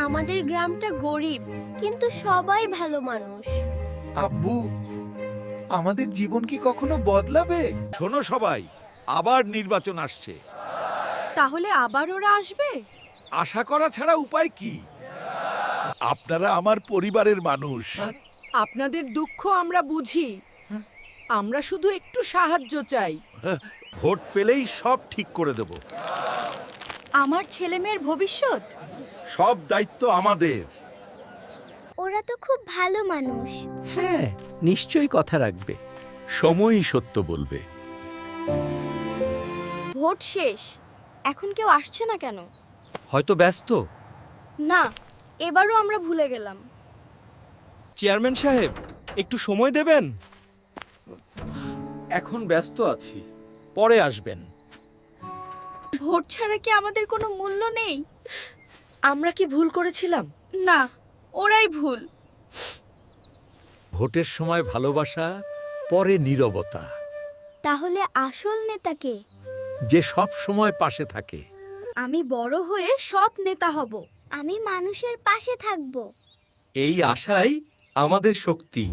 আমাদের গ্রামটা গরিব, কিন্তু সবাই ভালো মানুষ। আব্বু, আমাদের জীবন কি কখনো বদলাবে? শোনো সবাই, আবার নির্বাচন আসছে। তাহলে আবার ওরা আসবে? আশা করা ছাড়া উপায় কি? আপনারা আমার পরিবারের মানুষ। আপনাদের দুঃখ আমরা বুঝি, আমরা শুধু একটু সাহায্য চাই। ভোট পেলেই সব ঠিক করে দেব। আমার ছেলেমেয়ের ভবিষ্যৎ সব দায়িত্ব আমাদের। ওরা তো খুব ভালো মানুষ। হ্যাঁ, নিশ্চয়ই কথা রাখবে। সময়ই সত্য বলবে। ভোট শেষ, এখন কেউ আসছে না কেন? হয়তো ব্যস্ত। না, এবারও আমরা ভুলে গেলাম। চেয়ারম্যান সাহেব, একটু সময় দেবেন? এখন ব্যস্ত আছি, পরে আসবেন। ভোট ছাড়া কি আমাদের কোনো মূল্য নেই? আমরা কি ভুল করেছিলাম? না, ওরাই ভুল। ভোটের সময় ভালোবাসা, পরে নীরবতা। তাহলে আসল নেতাকে? যে সব সময় পাশে থাকে। আমি বড় হয়ে সৎ নেতা হব। আমি মানুষের পাশে থাকব। এই আশাই আমাদের শক্তি।